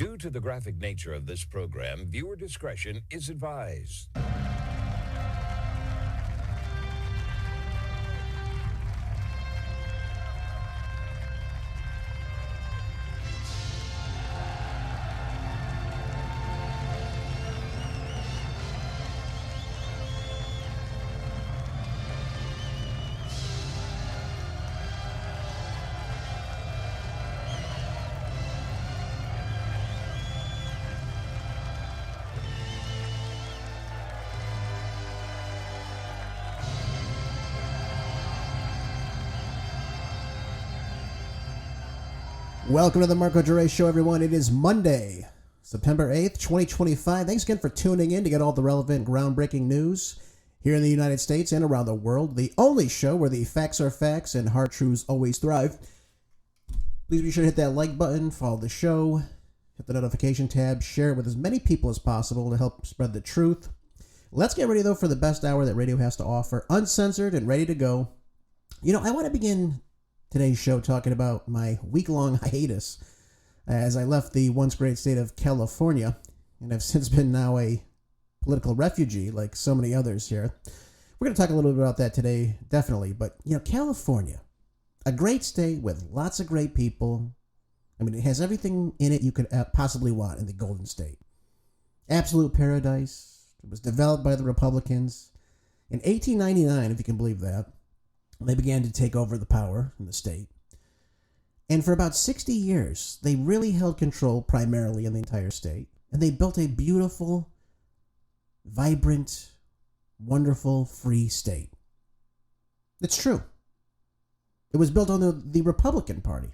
Due to the graphic nature of this program, viewer discretion is advised. Welcome to the Marco Dure Show, everyone. It is Monday, September 8th, 2025. Thanks again for tuning in to get all the relevant, groundbreaking news here in the United States and around the world. The only show where the facts are facts and hard truths always thrive. Please be sure to hit that like button, follow the show, hit the notification tab, share it with as many people as possible to help spread the truth. Let's get ready, though, for the best hour that radio has to offer, uncensored and ready to go. You know, I want to begin today's show talking about my week-long hiatus as I left the once great state of California and have since been now a political refugee like so many others here. We're going to talk a little bit about that today, definitely. But, you know, California, a great state with lots of great people. I mean, it has everything in it you could possibly want in the Golden State. Absolute paradise. It was developed by the Republicans in 1899, if you can believe that. They began to take over the power in the state. And for about 60 years, they really held control primarily in the entire state. And they built a beautiful, vibrant, wonderful, free state. It's true. It was built on the Republican Party,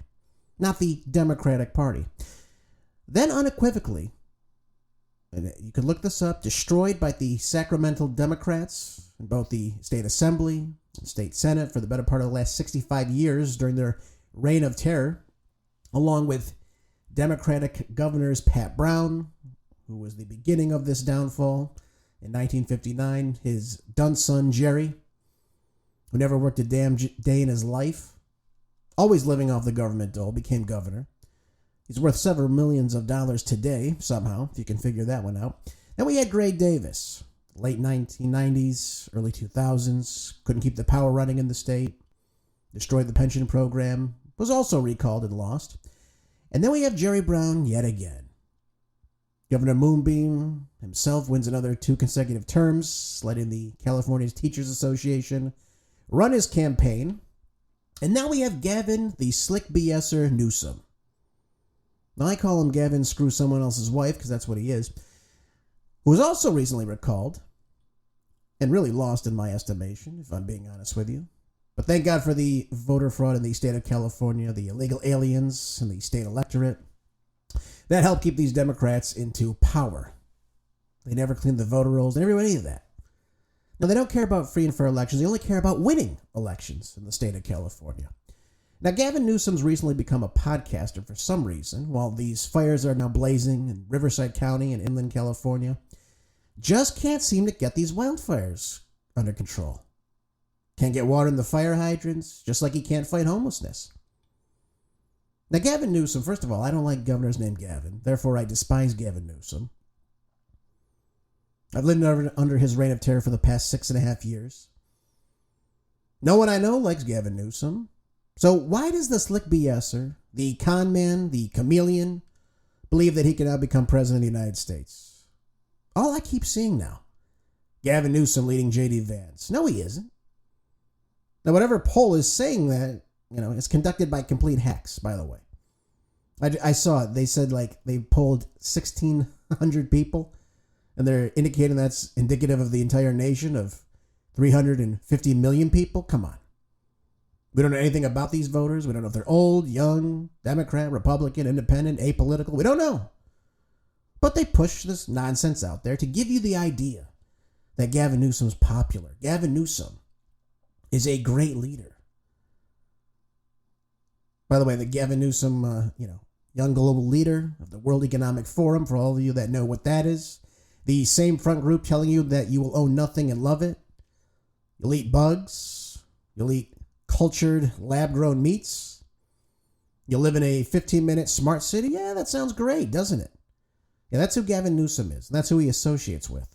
not the Democratic Party. Then unequivocally, and you can look this up, destroyed by the Sacramental Democrats in both the state assembly and state senate for the better part of the last 65 years during their reign of terror, along with Democratic governors Pat Brown, who was the beginning of this downfall in 1959, his dunce son Jerry, who never worked a damn day in his life, always living off the government dole, became governor. He's worth several millions of dollars today, somehow, if you can figure that one out. Then we had Gray Davis, late 1990s, early 2000s, couldn't keep the power running in the state, destroyed the pension program, was also recalled and lost. And then we have Jerry Brown yet again. Governor Moonbeam himself wins another 2 consecutive terms, letting the California Teachers Association run his campaign. And now we have Gavin, the slick BSer Newsom. Now I call him Gavin Screw Someone Else's Wife, because that's what he is, who was also recently recalled, and really lost in my estimation, if I'm being honest with you. But thank God for the voter fraud in the state of California, the illegal aliens in the state electorate. That helped keep these Democrats into power. They never cleaned the voter rolls. They never did any of that. Now, they don't care about free and fair elections. They only care about winning elections in the state of California. Now, Gavin Newsom's recently become a podcaster for some reason, while these fires are now blazing in Riverside County and inland California. Just can't seem to get these wildfires under control. Can't get water in the fire hydrants, just like he can't fight homelessness. Now, Gavin Newsom, first of all, I don't like governors named Gavin. Therefore, I despise Gavin Newsom. I've lived under his reign of terror for the past 6.5 years. No one I know likes Gavin Newsom. So why does the slick BSer, the con man, the chameleon, believe that he can now become president of the United States? All I keep seeing now, Gavin Newsom leading J.D. Vance. No, he isn't. Now, whatever poll is saying that, you know, it's conducted by complete hacks, by the way. I saw it. They said, like, they polled 1,600 people, and they're indicating that's indicative of the entire nation of 350 million people. Come on. We don't know anything about these voters. We don't know if they're old, young, Democrat, Republican, independent, apolitical. We don't know. But they push this nonsense out there to give you the idea that Gavin Newsom's popular. Gavin Newsom is a great leader. By the way, the Gavin Newsom, young global leader of the World Economic Forum, for all of you that know what that is. The same front group telling you that you will own nothing and love it. You'll eat bugs. You'll eat cultured lab-grown meats. You'll live in a 15-minute smart city. Yeah, that sounds great, doesn't it? Yeah, that's who Gavin Newsom is. And that's who he associates with.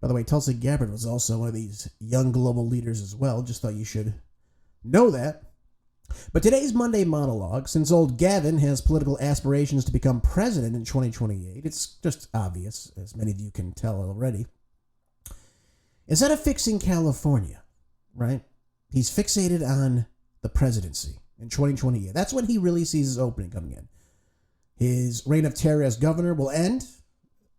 By the way, Tulsi Gabbard was also one of these young global leaders as well. Just thought you should know that. But today's Monday monologue, since old Gavin has political aspirations to become president in 2028, it's just obvious, as many of you can tell already. Instead of fixing California, right, he's fixated on the presidency in 2028. That's when he really sees his opening coming in. His reign of terror as governor will end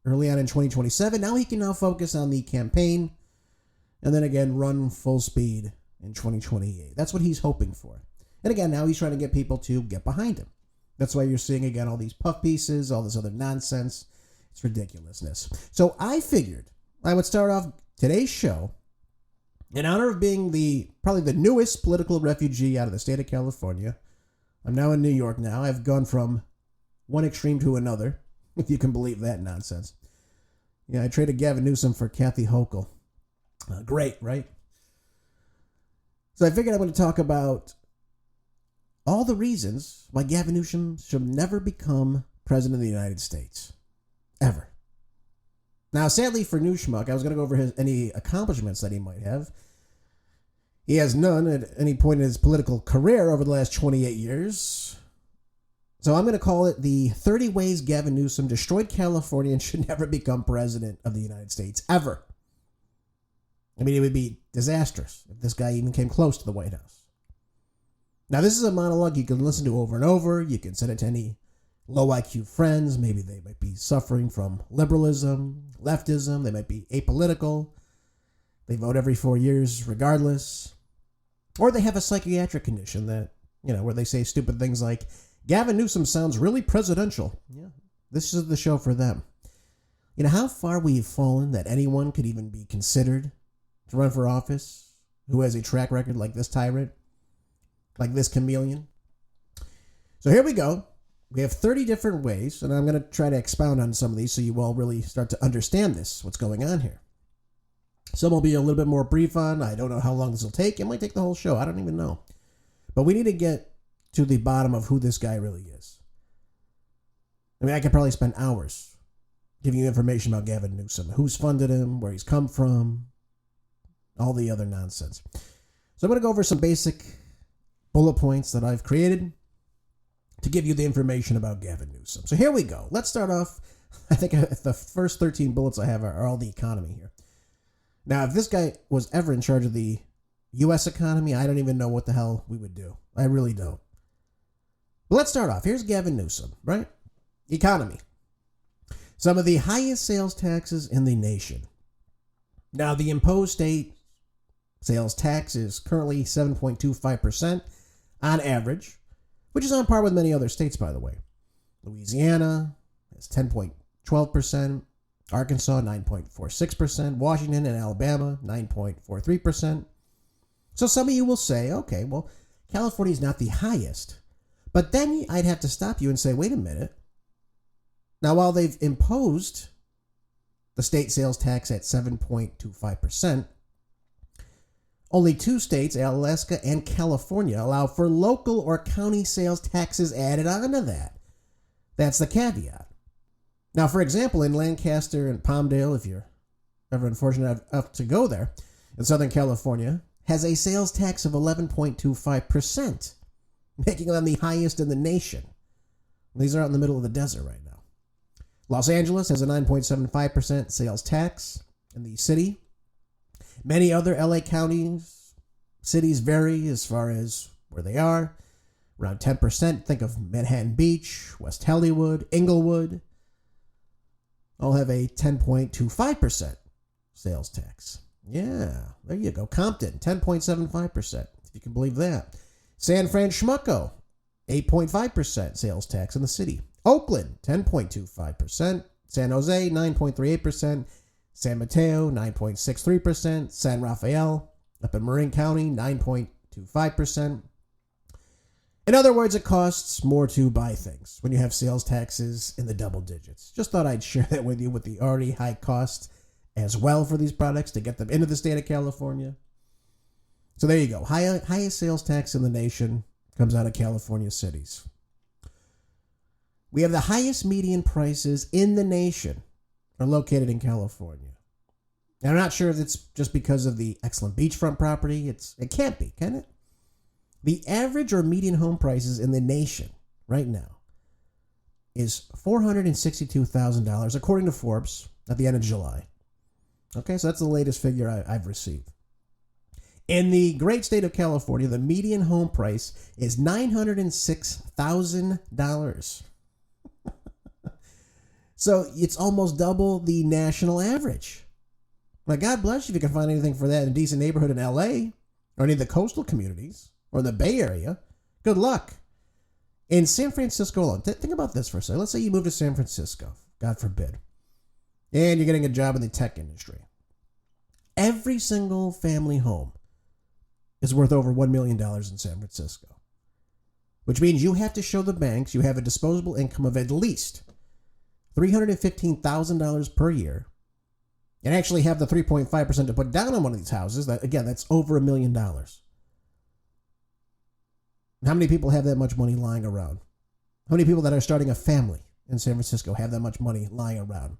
early on in 2027. Now he can now focus on the campaign and then again run full speed in 2028. That's what he's hoping for. And again, now he's trying to get people to get behind him. That's why you're seeing, again, all these puff pieces, all this other nonsense. It's ridiculousness. So I figured I would start off today's show in honor of being probably the newest political refugee out of the state of California. I'm now in New York now. I've gone from one extreme to another, if you can believe that nonsense. Yeah, I traded Gavin Newsom for Kathy Hochul. Great, right? So I figured I want to talk about all the reasons why Gavin Newsom should never become president of the United States. Ever. Now, sadly for New Schmuck, I was going to go over any accomplishments that he might have. He has none at any point in his political career over the last 28 years. So I'm going to call it the 30 ways Gavin Newsom destroyed California and should never become president of the United States. Ever. I mean, it would be disastrous if this guy even came close to the White House. Now, this is a monologue you can listen to over and over. You can send it to any low IQ friends. Maybe they might be suffering from liberalism, leftism. They might be apolitical. They vote every 4 years regardless. Or they have a psychiatric condition that, where they say stupid things like, Gavin Newsom sounds really presidential. Yeah, this is the show for them. How far we've fallen that anyone could even be considered to run for office who has a track record like this tyrant, like this chameleon. So here we go. We have 30 different ways, and I'm going to try to expound on some of these so you all really start to understand what's going on here. Some will be a little bit more brief on. I don't know how long this will take. It might take the whole show. I don't even know. But we need to get to the bottom of who this guy really is. I mean, I could probably spend hours giving you information about Gavin Newsom, who's funded him, where he's come from, all the other nonsense. So I'm going to go over some basic bullet points that I've created to give you the information about Gavin Newsom. So here we go. Let's start off. I think the first 13 bullets I have are all the economy here. Now, if this guy was ever in charge of the U.S. economy, I don't even know what the hell we would do. I really don't. But let's start off. Here's Gavin Newsom, right? Economy. Some of the highest sales taxes in the nation. Now, the imposed state sales tax is currently 7.25% on average, which is on par with many other states, by the way. Louisiana is 10.12%, Arkansas 9.46%, Washington and Alabama 9.43%. So some of you will say, okay, well, California is not the highest. But then I'd have to stop you and say, wait a minute. Now, while they've imposed the state sales tax at 7.25%, only two states, Alaska and California, allow for local or county sales taxes added onto that. That's the caveat. Now, for example, in Lancaster and Palmdale, if you're ever unfortunate enough to go there, in Southern California, has a sales tax of 11.25%, making them the highest in the nation. These are out in the middle of the desert right now. Los Angeles has a 9.75% sales tax in the city. Many other LA counties, cities vary as far as where they are. Around 10%. Think of Manhattan Beach, West Hollywood, Inglewood. All have a 10.25% sales tax. Yeah, there you go. Compton, 10.75%, if you can believe that. San Francisco, 8.5% sales tax in the city. Oakland, 10.25%. San Jose, 9.38%. San Mateo, 9.63%. San Rafael, up in Marin County, 9.25%. In other words, it costs more to buy things when you have sales taxes in the double digits. Just thought I'd share that with you with the already high costs as well for these products to get them into the state of California. So there you go. Highest sales tax in the nation comes out of California cities. We have the highest median prices in the nation are located in California. And I'm not sure if it's just because of the excellent beachfront property. It can't be, can it? The average or median home prices in the nation right now is $462,000, according to Forbes, at the end of July. Okay, so that's the latest figure I've received. In the great state of California, the median home price is $906,000. So it's almost double the national average. Now, God bless you if you can find anything for that in a decent neighborhood in LA or any of the coastal communities or the Bay Area. Good luck. In San Francisco alone, think about this for a second. Let's say you move to San Francisco, God forbid, and you're getting a job in the tech industry. Every single family home is worth over $1 million in San Francisco, which means you have to show the banks you have a disposable income of at least $315,000 per year and actually have the 3.5% to put down on one of these houses. That's over $1 million. How many people have that much money lying around? How many people that are starting a family in San Francisco have that much money lying around?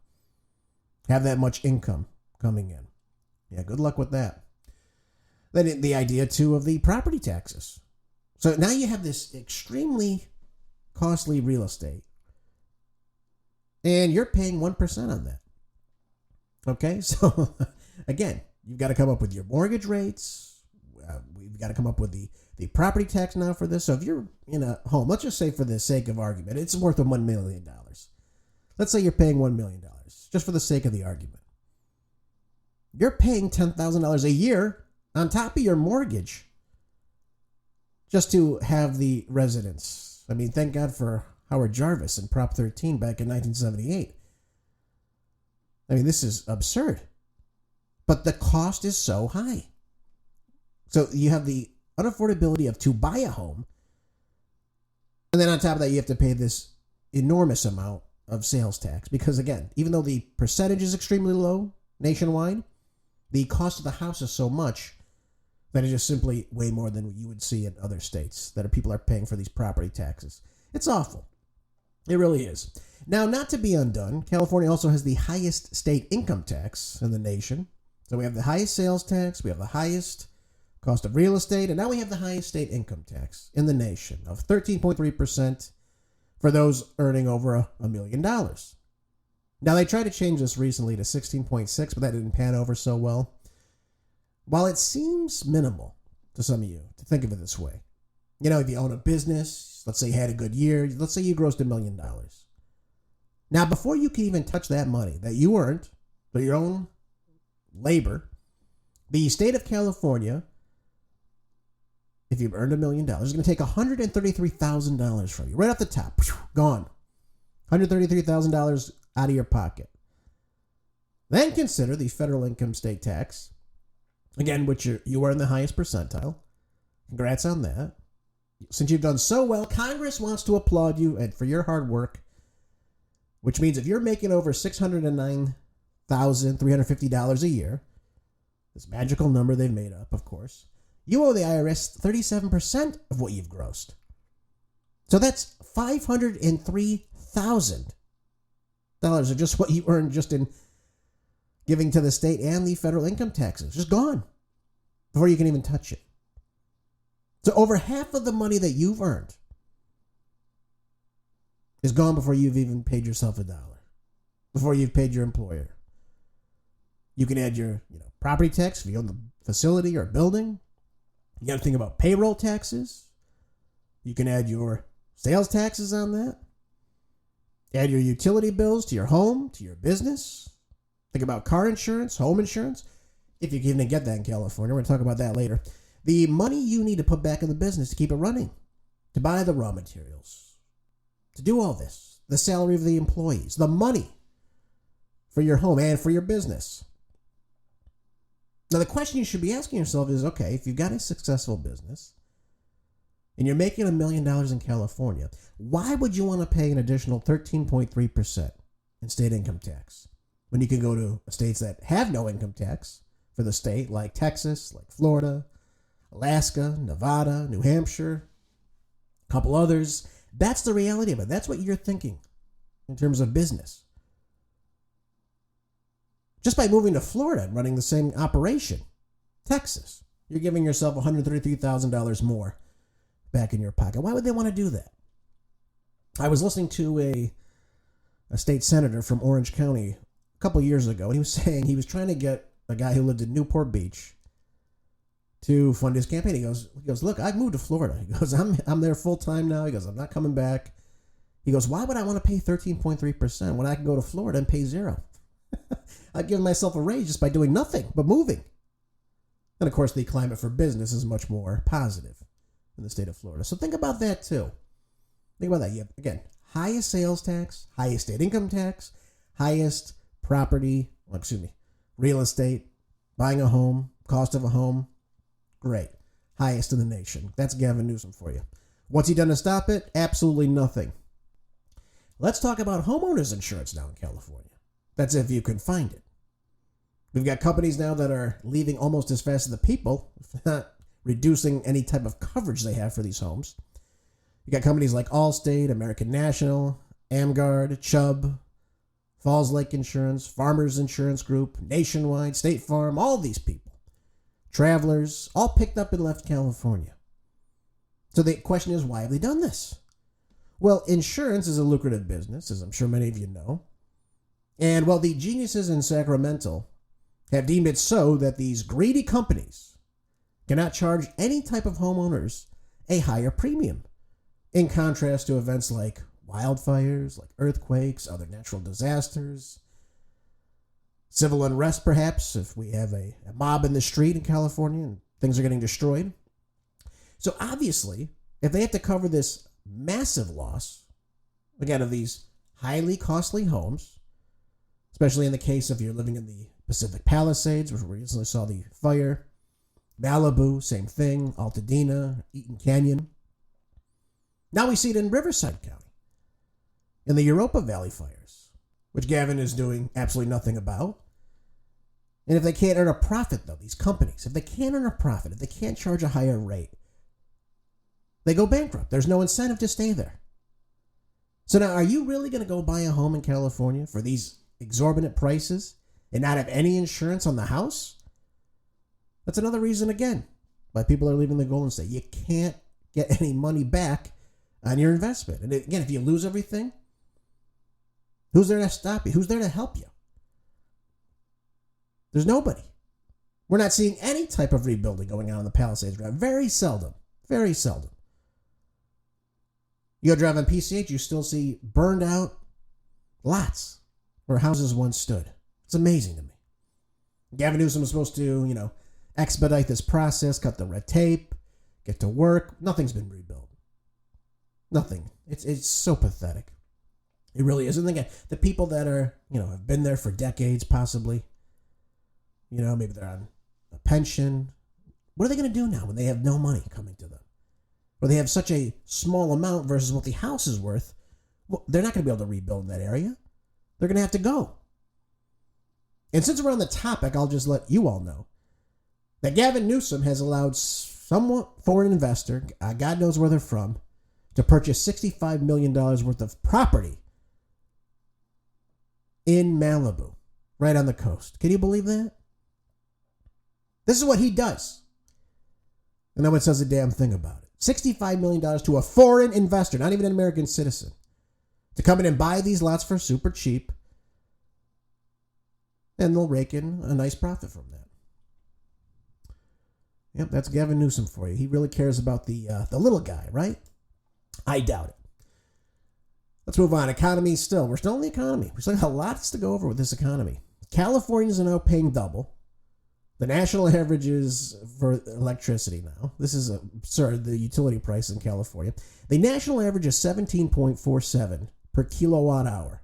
Have that much income coming in? Yeah, good luck with that. Then the idea, too, of the property taxes. So now you have this extremely costly real estate, and you're paying 1% on that. Okay, so again, you've got to come up with your mortgage rates. We've got to come up with the property tax now for this. So if you're in a home, let's just say for the sake of argument, it's worth $1 million. Let's say you're paying $1 million, just for the sake of the argument. You're paying $10,000 a year on top of your mortgage just to have the residence. I mean, thank God for Howard Jarvis and Prop 13 back in 1978. I mean, this is absurd. But the cost is so high. So you have the unaffordability to buy a home. And then on top of that, you have to pay this enormous amount of sales tax. Because again, even though the percentage is extremely low nationwide, the cost of the house is so much that it's just simply way more than you would see in other states that people are paying for these property taxes. It's awful. It really is. Now, not to be undone, California also has the highest state income tax in the nation. So we have the highest sales tax, we have the highest cost of real estate, and now we have the highest state income tax in the nation of 13.3% for those earning over $1 million. Now, they tried to change this recently to 16.6, but that didn't pan over so well. While it seems minimal to some of you to think of it this way, you know, if you own a business, let's say you had a good year, let's say you grossed $1 million. Now, before you can even touch that money that you earned through your own labor, the state of California, if you've earned $1 million, is going to take $133,000 from you right off the top. Gone. $133,000 out of your pocket. Then consider the federal income state tax, again, which you are in the highest percentile. Congrats on that. Since you've done so well, Congress wants to applaud you for your hard work, which means if you're making over $609,350 a year, this magical number they've made up, of course, you owe the IRS 37% of what you've grossed. So that's $503,000 of just what you earned just in giving to the state and the federal income taxes. Just gone before you can even touch it. So over half of the money that you've earned is gone before you've even paid yourself $1, before you've paid your employer. You can add your property tax if you own the facility or building. You got to think about payroll taxes. You can add your sales taxes on that. Add your utility bills to your home, to your business. Think about car insurance, home insurance. If you can even get that in California. We're going to talk about that later. The money you need to put back in the business to keep it running, to buy the raw materials, to do all this, the salary of the employees, the money for your home and for your business. Now, the question you should be asking yourself is, okay, if you've got a successful business and you're making $1 million in California, why would you want to pay an additional 13.3% in state income tax when you can go to states that have no income tax for the state, like Texas, like Florida, Alaska, Nevada, New Hampshire, a couple others, That's the reality of it. That's what you're thinking in terms of business. Just by moving to Florida and running the same operation, Texas, you're giving yourself $133,000 more back in your pocket. Why would they want to do that? I was listening to a state senator from Orange County a couple years ago, and he was saying he was trying to get a guy who lived in Newport Beach to fund his campaign. He goes, look, I've moved to Florida. He goes, I'm there full time now. He goes, I'm not coming back. He goes, why would I want to pay 13.3% when I can go to Florida and pay 0%? I've given myself a raise just by doing nothing but moving. And of course, the climate for business is much more positive in the state of Florida. So think about that too. Think about that. You have, again, highest sales tax, highest state income tax, highest real estate, buying a home, cost of a home. Great. Highest in the nation. That's Gavin Newsom for you. What's he done to stop it? Absolutely nothing. Let's talk about homeowners insurance now in California. That's if you can find it. We've got companies now that are leaving almost as fast as the people, if not reducing any type of coverage they have for these homes. You got companies like Allstate, American National, AmGuard, Chubb, Falls Lake Insurance, Farmers Insurance Group, Nationwide, State Farm, all these people. Travelers, all picked up and left California. So the question is, why have they done this? Well, insurance is a lucrative business, as I'm sure many of you know. And while the geniuses in Sacramento have deemed it so that these greedy companies cannot charge any type of homeowners a higher premium, in contrast to events like wildfires, like earthquakes, other natural disasters, civil unrest perhaps, if we have a mob in the street in California and things are getting destroyed. So obviously, if they have to cover this massive loss, again, of these highly costly homes, especially in the case if you're living in the Pacific Palisades, which we recently saw the fire, Malibu, same thing, Altadena, Eaton Canyon. Now we see it in Riverside County, in the Europa Valley fires, which Gavin is doing absolutely nothing about. And if they can't earn a profit, though, these companies, if they can't earn a profit, if they can't charge a higher rate, they go bankrupt. There's no incentive to stay there. So now, are you really going to go buy a home in California for these exorbitant prices and not have any insurance on the house? That's another reason, again, why people are leaving the Golden State. You can't get any money back on your investment. And again, if you lose everything, who's there to stop you? Who's there to help you? There's nobody. We're not seeing any type of rebuilding going on in the Palisades Drive. Very seldom. Very seldom. You go drive on PCH, you still see burned out lots where houses once stood. It's amazing to me. Gavin Newsom was supposed to, expedite this process, cut the red tape, get to work. Nothing's been rebuilt. Nothing. It's so pathetic. It really is. And again, the people that are, have been there for decades possibly, maybe they're on a pension. What are they going to do now when they have no money coming to them? Or they have such a small amount versus what the house is worth? Well, they're not going to be able to rebuild in that area. They're going to have to go. And since we're on the topic, I'll just let you all know that Gavin Newsom has allowed some foreign investor, God knows where they're from, to purchase $65 million worth of property in Malibu, right on the coast. Can you believe that? This is what he does. And no one says a damn thing about it. $65 million to a foreign investor, not even an American citizen, to come in and buy these lots for super cheap. And they'll rake in a nice profit from that. Yep, that's Gavin Newsom for you. He really cares about the little guy, right? I doubt it. Let's move on. Economy still. We're still in the economy. We still have lots to go over with this economy. Californians are now paying double. The national average is for electricity now. This is absurd, the utility price in California. The national average is 17.47 per kilowatt hour.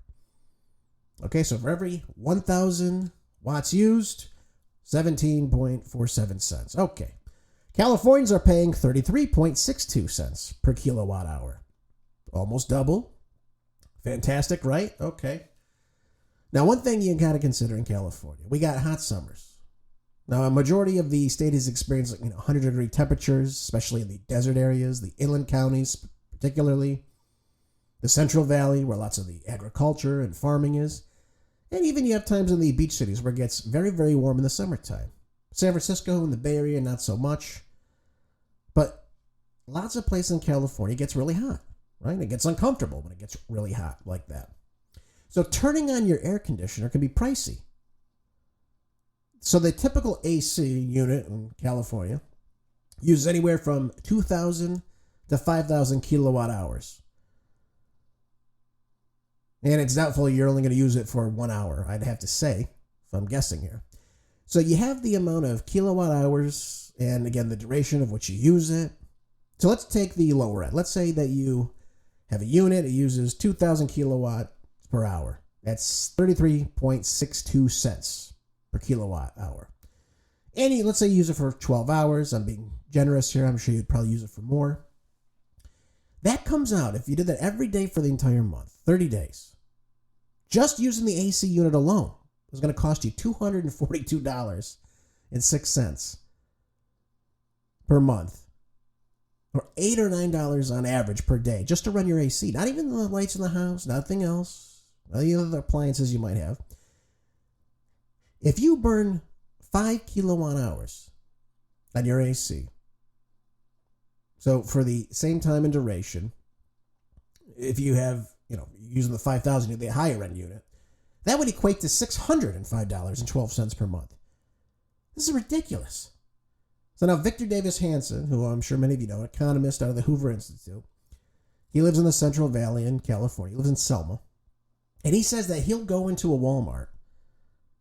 Okay, so for every 1,000 watts used, 17.47 cents. Okay. Californians are paying 33.62 cents per kilowatt hour. Almost double. Fantastic, right? Okay. Now, one thing you got to consider in California, we got hot summers. Now, a majority of the state is experiencing 100-degree temperatures, especially in the desert areas, the inland counties particularly. The Central Valley, where lots of the agriculture and farming is. And even you have times in the beach cities where it gets very, very warm in the summertime. San Francisco and the Bay Area, not so much. But lots of places in California gets really hot, right? It gets uncomfortable when it gets really hot like that. So turning on your air conditioner can be pricey. So the typical AC unit in California uses anywhere from 2,000 to 5,000 kilowatt hours. And it's doubtful you're only going to use it for 1 hour, I'd have to say, if I'm guessing here. So you have the amount of kilowatt hours and, again, the duration of which you use it. So let's take the lower end. Let's say that you have a unit. It uses 2,000 kilowatt per hour. That's 33.62 cents per kilowatt hour. And let's say you use it for 12 hours. I'm being generous here. I'm sure you'd probably use it for more. That comes out, if you did that every day for the entire month, 30 days, just using the AC unit alone, is going to cost you $242.06 per month, or $8 or $9 on average per day, just to run your AC. Not even the lights in the house, nothing else, any other appliances you might have. If you burn 5 kilowatt hours on your AC, so for the same time and duration, if you have, using the 5,000, the higher end unit, that would equate to $605.12 per month. This is ridiculous. So now Victor Davis Hanson, who I'm sure many of you know, an economist out of the Hoover Institute, he lives in the Central Valley in California. He lives in Selma. And he says that he'll go into a Walmart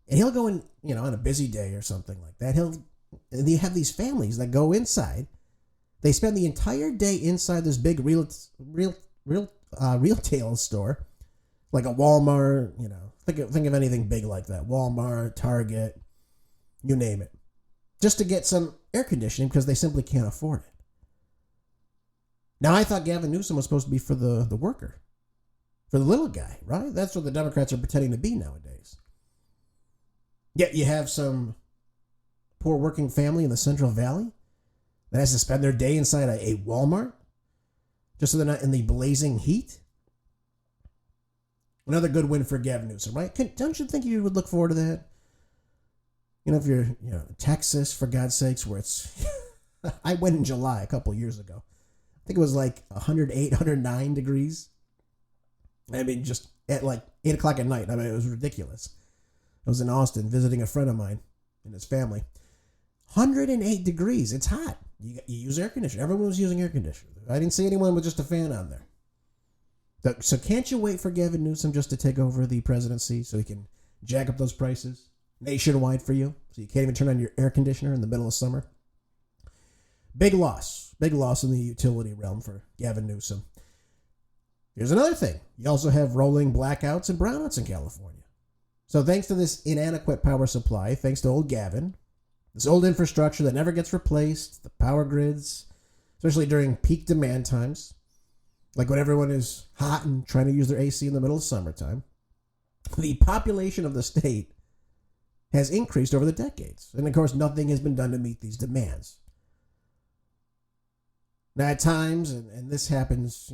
and he'll go in, on a busy day or something like that. They have these families that go inside. They spend the entire day inside this big retail store, like a Walmart, think of anything big like that. Walmart, Target, you name it. Just to get some air conditioning because they simply can't afford it. Now, I thought Gavin Newsom was supposed to be for the worker, for the little guy, right? That's what the Democrats are pretending to be nowadays. Yet you have some poor working family in the Central Valley that has to spend their day inside a Walmart just so they're not in the blazing heat. Another good win for Gavin Newsom, right? Don't you think you would look forward to that? If you're, Texas, for God's sakes, where it's... I went in July a couple years ago. I think it was like 108, 109 degrees. I mean, just at like 8 o'clock at night. I mean, it was ridiculous. I was in Austin visiting a friend of mine and his family. 108 degrees. It's hot. You use air conditioner. Everyone was using air conditioner. I didn't see anyone with just a fan on there. So can't you wait for Gavin Newsom just to take over the presidency so he can jack up those prices nationwide for you? So you can't even turn on your air conditioner in the middle of summer? Big loss in the utility realm for Gavin Newsom. Here's another thing. You also have rolling blackouts and brownouts in California. So thanks to this inadequate power supply, thanks to old Gavin, this old infrastructure that never gets replaced, the power grids, especially during peak demand times, like when everyone is hot and trying to use their AC in the middle of summertime, the population of the state has increased over the decades. And of course, nothing has been done to meet these demands. Now, at times, and this happens,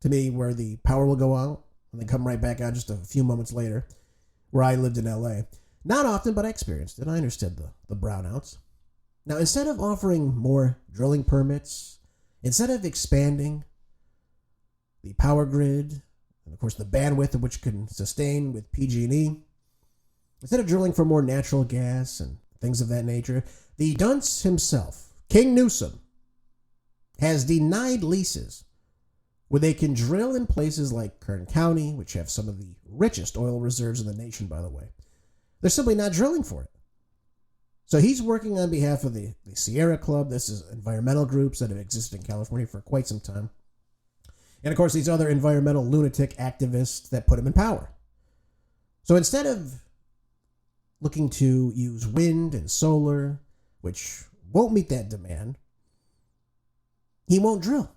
to me, where the power will go out and then come right back on just a few moments later, where I lived in LA. Not often, but I experienced it. I understood the brownouts. Now, instead of offering more drilling permits, instead of expanding the power grid, and of course the bandwidth of which can sustain with PG&E, instead of drilling for more natural gas and things of that nature, the dunce himself, King Newsom, has denied leases where they can drill in places like Kern County, which have some of the richest oil reserves in the nation, by the way. They're simply not drilling for it. So he's working on behalf of the Sierra Club. This is environmental groups that have existed in California for quite some time. And of course, these other environmental lunatic activists that put him in power. So instead of looking to use wind and solar, which won't meet that demand, he won't drill.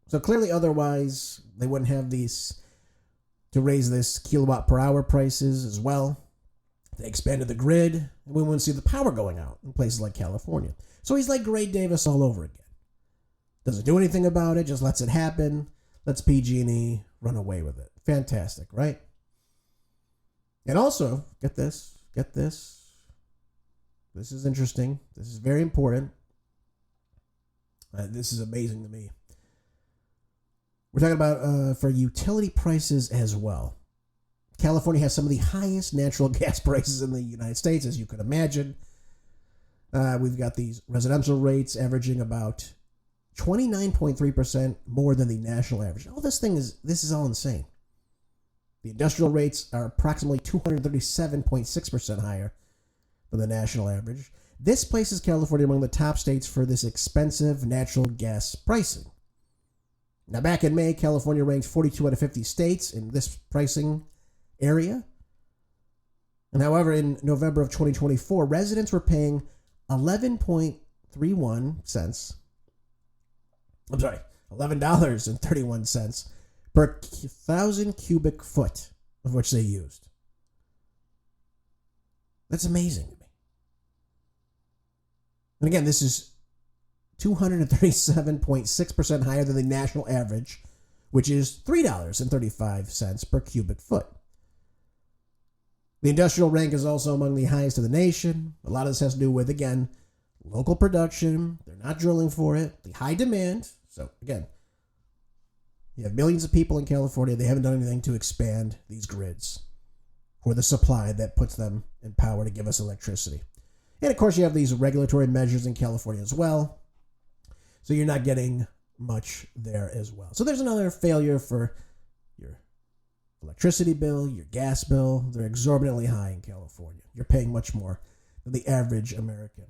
So clearly, otherwise, they wouldn't have these to raise this kilowatt per hour prices as well. They expanded the grid, and we wouldn't see the power going out in places like California. So he's like Gray Davis all over again. Doesn't do anything about it, just lets it happen, Let's PG&E run away with it. Fantastic, right? And also, get this. This is interesting. This is very important. This is amazing to me. We're talking about for utility prices as well. California has some of the highest natural gas prices in the United States, as you could imagine. We've got these residential rates averaging about 29.3% more than the national average. This is all insane. The industrial rates are approximately 237.6% higher than the national average. This places California among the top states for this expensive natural gas pricing. Now, back in May, California ranked 42 out of 50 states in this pricing area. And however, in November of 2024, residents were paying 11.31 per 1,000 cubic foot of which they used. That's amazing to me. And again, this is 237.6% higher than the national average, which is $3.35 per cubic foot. The industrial rank is also among the highest in the nation. A lot of this has to do with, again, local production. They're not drilling for it. The high demand. So, again, you have millions of people in California. They haven't done anything to expand these grids or the supply that puts them in power to give us electricity. And, of course, you have these regulatory measures in California as well. So you're not getting much there as well. So there's another failure for your electricity bill, your gas bill. They're exorbitantly high in California. You're paying much more than the average American.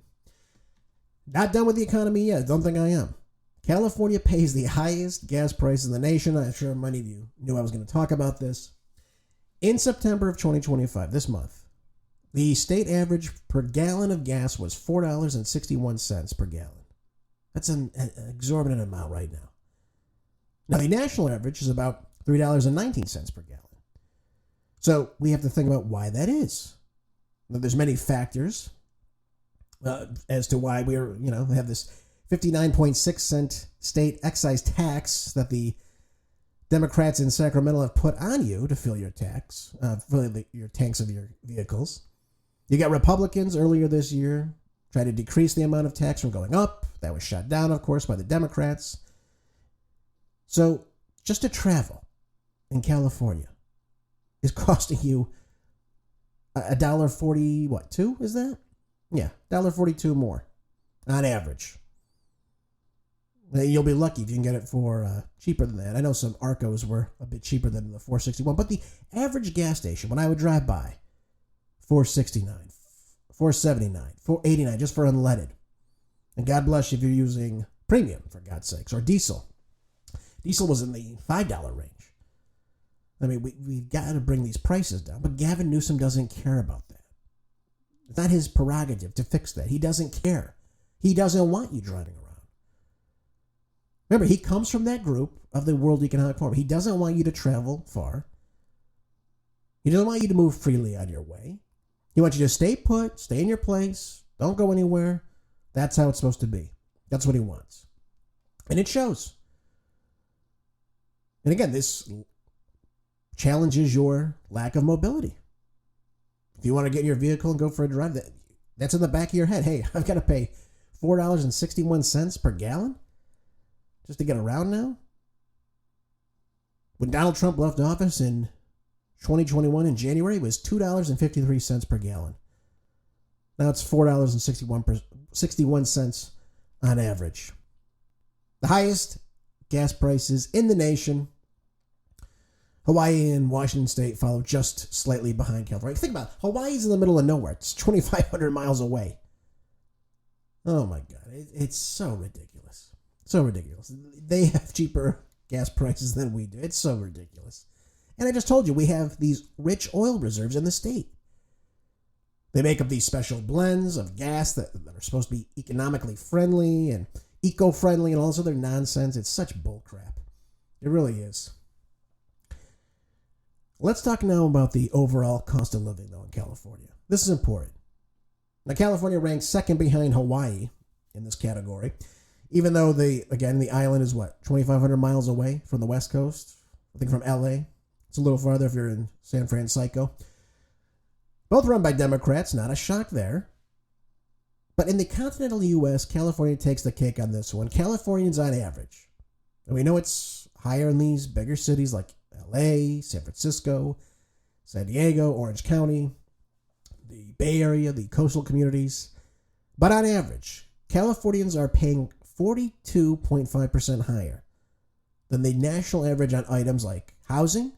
Not done with the economy yet. Don't think I am. California pays the highest gas prices in the nation. I'm sure many of you knew I was going to talk about this. In September of 2025, this month, the state average per gallon of gas was $4.61 per gallon. That's an exorbitant amount right now. Now, the national average is about $3.19 per gallon. So we have to think about why that is. Now, there's many factors as to why we have this 59.6 cent state excise tax that the Democrats in Sacramento have put on you to fill your tanks of your vehicles. You got Republicans earlier this year trying to decrease the amount of tax from going up. That was shut down, of course, by the Democrats. So just to travel in California is costing you $1.40, what, 2 is that? Yeah, $1.42 more on average. You'll be lucky if you can get it for cheaper than that. I know some Arcos were a bit cheaper than the $4.61, but the average gas station, when I would drive by, $4.69, $4.79, $4.89 just for unleaded. And God bless you if you're using premium, for God's sakes, or diesel. Diesel was in the $5 range. I mean, we've got to bring these prices down, but Gavin Newsom doesn't care about that. It's not his prerogative to fix that. He doesn't care. He doesn't want you driving around. Remember, he comes from that group of the World Economic Forum. He doesn't want you to travel far. He doesn't want you to move freely on your way. He wants you to stay put, stay in your place, don't go anywhere. That's how it's supposed to be. That's what he wants. And it shows. And again, this challenges your lack of mobility. If you want to get in your vehicle and go for a drive, that's in the back of your head. Hey, I've got to pay $4.61 per gallon just to get around now. When Donald Trump left office in 2021 in January, it was $2.53 per gallon. Now it's $4.61 on average. The highest gas prices in the nation. Hawaii and Washington State follow just slightly behind California. Think about it. Hawaii's in the middle of nowhere. It's 2,500 miles away. Oh my God. It's so ridiculous. So ridiculous. They have cheaper gas prices than we do. It's so ridiculous. And I just told you, we have these rich oil reserves in the state. They make up these special blends of gas that are supposed to be economically friendly and eco-friendly and all this other nonsense. It's such bullcrap. It really is. Let's talk now about the overall cost of living, though, in California. This is important. Now, California ranks second behind Hawaii in this category. Even though the island is what, 2,500 miles away from the West Coast? I think from LA. It's a little farther if you're in San Francisco. Both run by Democrats, not a shock there. But in the continental U.S., California takes the cake on this one. Californians on average, and we know it's higher in these bigger cities like LA, San Francisco, San Diego, Orange County, the Bay Area, the coastal communities. But on average, Californians are paying 42.5% higher than the national average on items like housing,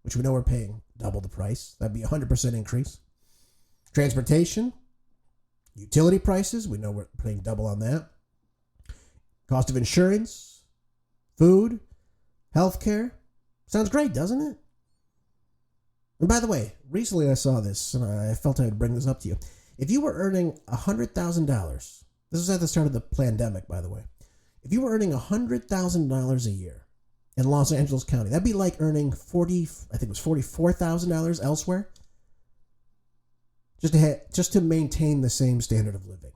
which we know we're paying double the price. That'd be a 100% increase. Transportation, utility prices, we know we're paying double on that. Cost of insurance, food, healthcare. Sounds great, doesn't it? And by the way, recently I saw this, and I felt I would bring this up to you. If you were earning $100,000, this was at the start of the pandemic, by the way. If you were earning $100,000 a year in Los Angeles County, that'd be like earning $44,000 elsewhere, just to maintain the same standard of living.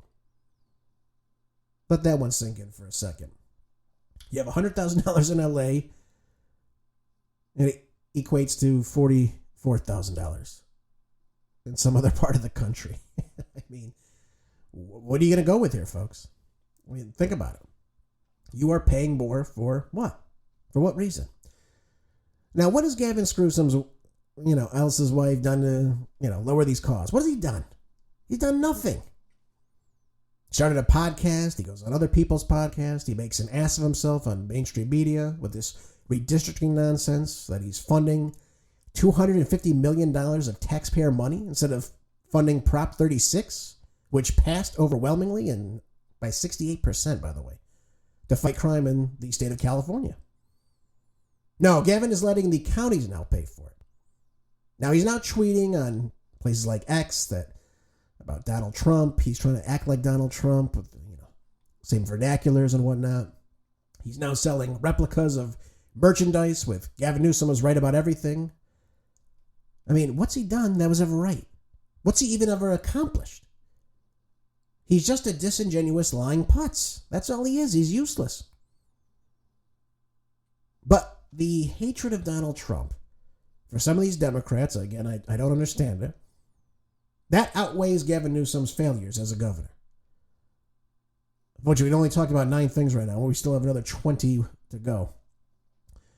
Let that one sink in for a second. You have $100,000 in LA, and it equates to $44,000 in some other part of the country. I mean, what are you going to go with here, folks? I mean, think about it. You are paying more for what? For what reason? Now, what has Gavin Newsom's, Alice's wife done to, lower these costs? What has he done? He's done nothing. Started a podcast. He goes on other people's podcasts. He makes an ass of himself on mainstream media with this redistricting nonsense that he's funding $250 million of taxpayer money instead of funding Prop 36, which passed overwhelmingly and by 68%, by the way, to fight crime in the state of California. No, Gavin is letting the counties now pay for it. Now, he's not tweeting on places like X about Donald Trump. He's trying to act like Donald Trump with, same vernaculars and whatnot. He's now selling replicas of merchandise with Gavin Newsom was right about everything. I mean, what's he done that was ever right? What's he even ever accomplished? He's just a disingenuous lying putz. That's all he is. He's useless. But the hatred of Donald Trump, for some of these Democrats, again, I don't understand it, that outweighs Gavin Newsom's failures as a governor. Which we only talked about 9 things right now. We still have another 20 to go.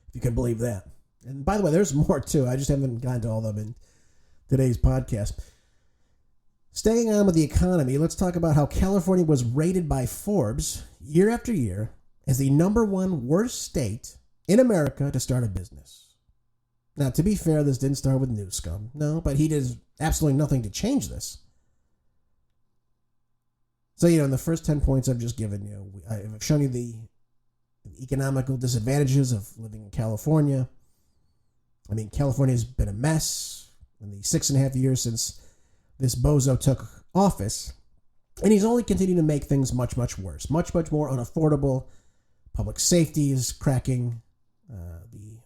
If you can believe that. And by the way, there's more too. I just haven't gotten to all of them in today's podcast. Staying on with the economy, let's talk about how California was rated by Forbes year after year as the #1 worst state in America to start a business. Now, to be fair, this didn't start with Newsom. No, but he did absolutely nothing to change this. So, in the first 10 points I've just given you, I've shown you the economical disadvantages of living in California. I mean, California's been a mess in the 6.5 years since this bozo took office, and he's only continued to make things much, much worse, much, much more unaffordable. Public safety is cracking. The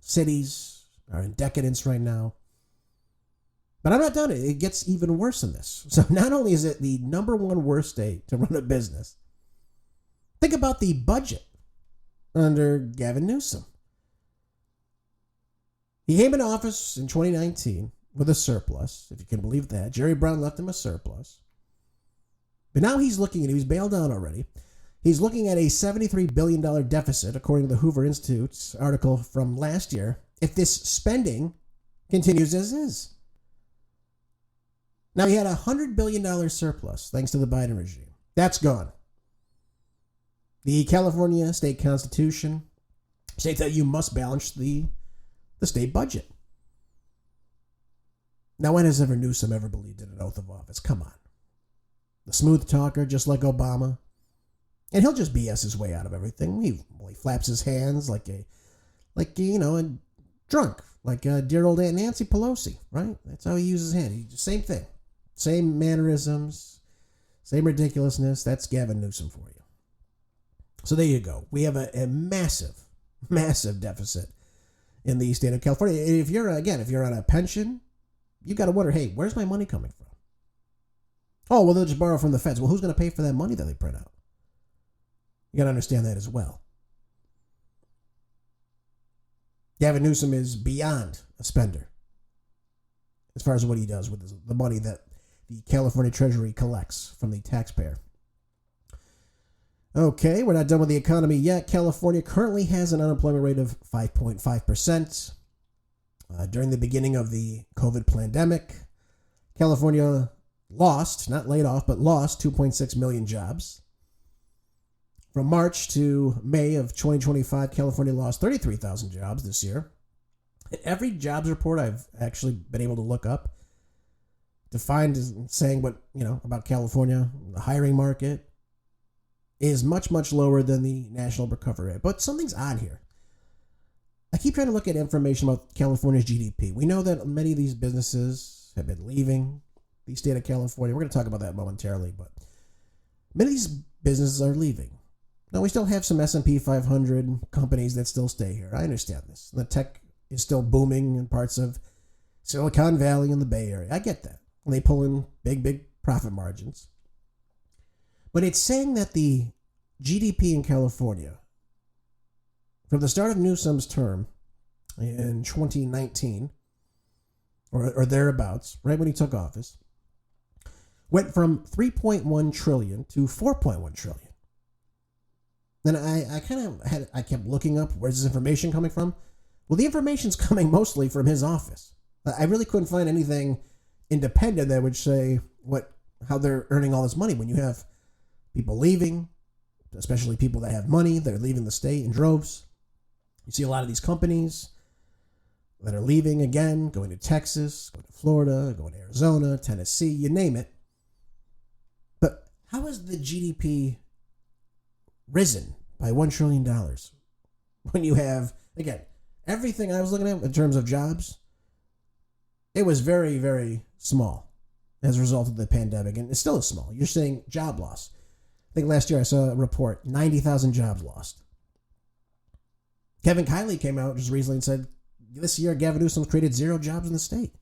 cities are in decadence right now. But I'm not done. It gets even worse than this. So not only is it the #1 worst state to run a business, think about the budget under Gavin Newsom. He came into office in 2019 with a surplus, if you can believe that. Jerry Brown left him a surplus. But now he's bailed out already. He's looking at a $73 billion deficit, according to the Hoover Institute's article from last year, if this spending continues as is. Now, he had a $100 billion surplus, thanks to the Biden regime. That's gone. The California state constitution states that you must balance the state budget. Now, when has Newsom ever believed in an oath of office? Come on. The smooth talker, just like Obama. And he'll just BS his way out of everything. He flaps his hands like a drunk, like dear old Aunt Nancy Pelosi, right? That's how he uses his hand. Same thing. Same mannerisms, same ridiculousness. That's Gavin Newsom for you. So there you go. We have a massive, massive deficit in the state of California. If you're on a pension, you got to wonder, hey, where's my money coming from? Oh, well, they'll just borrow from the feds. Well, who's going to pay for that money that they print out? You got to understand that as well. Gavin Newsom is beyond a spender as far as what he does with the money that the California Treasury collects from the taxpayer. Okay, we're not done with the economy yet. California currently has an unemployment rate of 5.5%. During the beginning of the COVID pandemic, California lost, not laid off, but lost 2.6 million jobs. From March to May of 2025, California lost 33,000 jobs this year. Every jobs report I've actually been able to look up to find saying what, about California, the hiring market is much, much lower than the national recovery rate. But something's odd here. I keep trying to look at information about California's GDP. We know that many of these businesses have been leaving the state of California. We're going to talk about that momentarily, but many of these businesses are leaving. Now, we still have some S&P 500 companies that still stay here. I understand this. The tech is still booming in parts of Silicon Valley and the Bay Area. I get that. And they pull in big, big profit margins. But it's saying that the GDP in California, from the start of Newsom's term in 2019, or thereabouts, right when he took office, went from 3.1 trillion to 4.1 trillion. Then I kept looking up, where's this information coming from? Well, the information's coming mostly from his office. I really couldn't find anything independent that would say how they're earning all this money when you have people leaving, especially people that have money, they're leaving the state in droves. You see a lot of these companies that are leaving again, going to Texas, going to Florida, going to Arizona, Tennessee, you name it. But how has the GDP risen by $1 trillion when you have, again, everything I was looking at in terms of jobs, it was very, very small as a result of the pandemic, and it still is small. You're saying job loss. I think last year I saw a report, 90,000 jobs lost. Kevin Kiley came out just recently and said, this year Gavin Newsom's created 0 jobs in the state.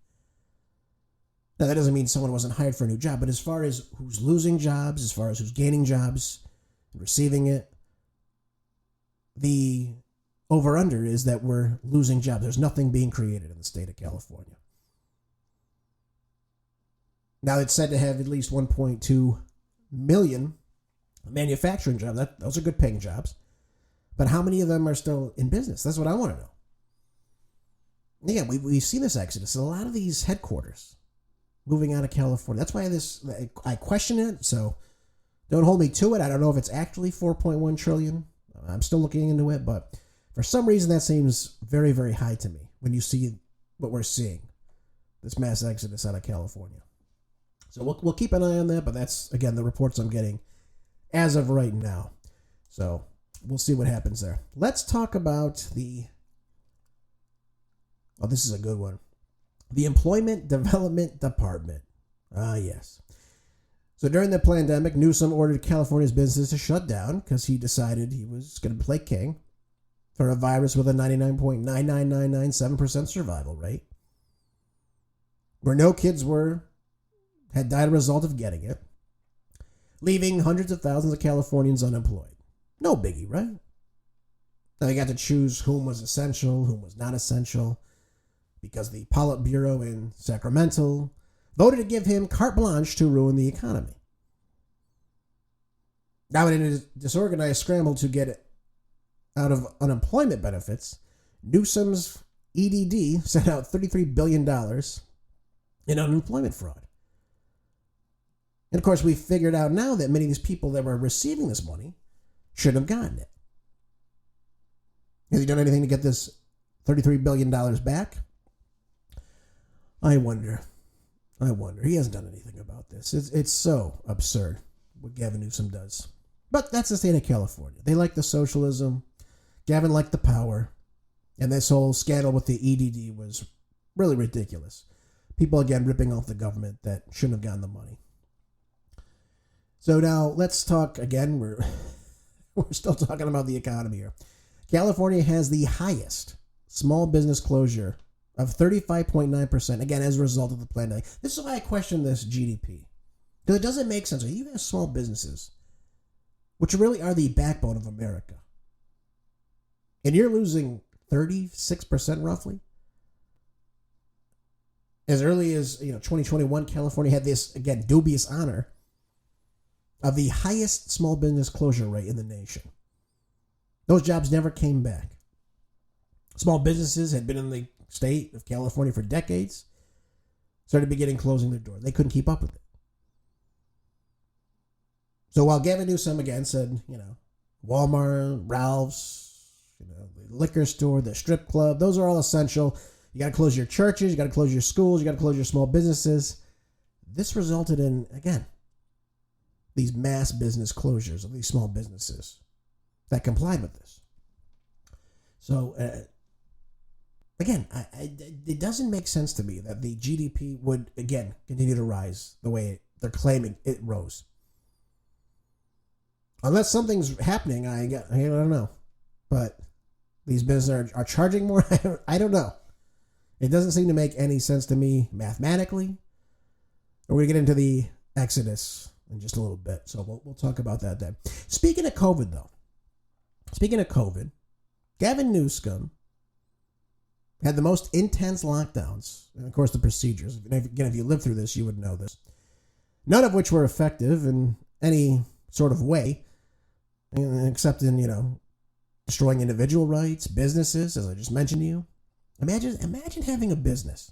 Now, that doesn't mean someone wasn't hired for a new job, but as far as who's losing jobs, as far as who's gaining jobs, receiving it, the over-under is that we're losing jobs. There's nothing being created in the state of California. Now, it's said to have at least 1.2 million manufacturing jobs. Those are good paying jobs. But how many of them are still in business? That's what I want to know. Yeah, we've seen this exodus. A lot of these headquarters moving out of California. That's why I question it, so don't hold me to it. I don't know if it's actually 4.1 trillion. I'm still looking into it, but for some reason that seems very, very high to me when you see what we're seeing, this mass exodus out of California. So we'll keep an eye on that, but that's, again, the reports I'm getting as of right now. So we'll see what happens there. Let's talk about this is a good one. The Employment Development Department. Yes. So during the pandemic, Newsom ordered California's businesses to shut down because he decided he was going to play king for a virus with a 99.99997% survival rate, where no kids had died as a result of getting it, leaving hundreds of thousands of Californians unemployed. No biggie, right? Now they got to choose whom was essential, whom was not essential, because the Politburo in Sacramento voted to give him carte blanche to ruin the economy. Now, in a disorganized scramble to get out of unemployment benefits, Newsom's EDD sent out $33 billion in unemployment fraud. And of course, we figured out now that many of these people that were receiving this money shouldn't have gotten it. Has he done anything to get this $33 billion back? I wonder. He hasn't done anything about this. It's so absurd what Gavin Newsom does. But that's the state of California. They like the socialism. Gavin liked the power. And this whole scandal with the EDD was really ridiculous. People, again, ripping off the government that shouldn't have gotten the money. So now let's talk again. We're still talking about the economy here. California has the highest small business closure of 35.9%, again, as a result of the pandemic. This is why I question this GDP. Because it doesn't make sense. You have small businesses which really are the backbone of America. And you're losing 36% roughly. As early as 2021, California had this, again, dubious honor of the highest small business closure rate in the nation. Those jobs never came back. Small businesses had been in the state of California for decades, started beginning closing their doors. They couldn't keep up with it. So while Gavin Newsom again said, Walmart, Ralph's, the liquor store, the strip club, those are all essential. You got to close your churches, you got to close your schools, you got to close your small businesses. This resulted in, again, these mass business closures of these small businesses that complied with this. So, again, it doesn't make sense to me that the GDP would, again, continue to rise the way they're claiming it rose. Unless something's happening, I don't know. But these businesses are charging more. I don't know. It doesn't seem to make any sense to me mathematically. We're going to get into the Exodus in just a little bit. So we'll talk about that then. Speaking of COVID, Gavin Newsom had the most intense lockdowns. And of course, the procedures. Again, if you lived through this, you would know this. None of which were effective in any sort of way, except in, destroying individual rights, businesses, as I just mentioned to you. Imagine having a business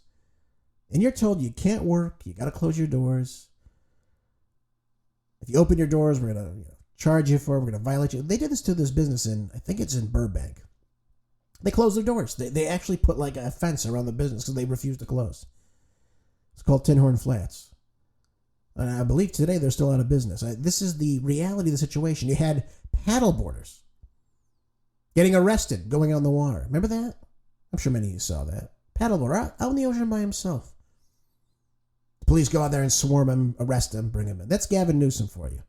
and you're told you can't work, you got to close your doors. If you open your doors, we're going to charge you for it, we're going to violate you. They did this to this business I think it's in Burbank. They closed their doors. They actually put like a fence around the business because they refused to close. It's called Tin Horn Flats. And I believe today they're still out of business. This is the reality of the situation. You had paddleboarders getting arrested going on the water. Remember that? I'm sure many of you saw that. Paddleboarder out in the ocean by himself. The police go out there and swarm him, arrest him, bring him in. That's Gavin Newsom for you.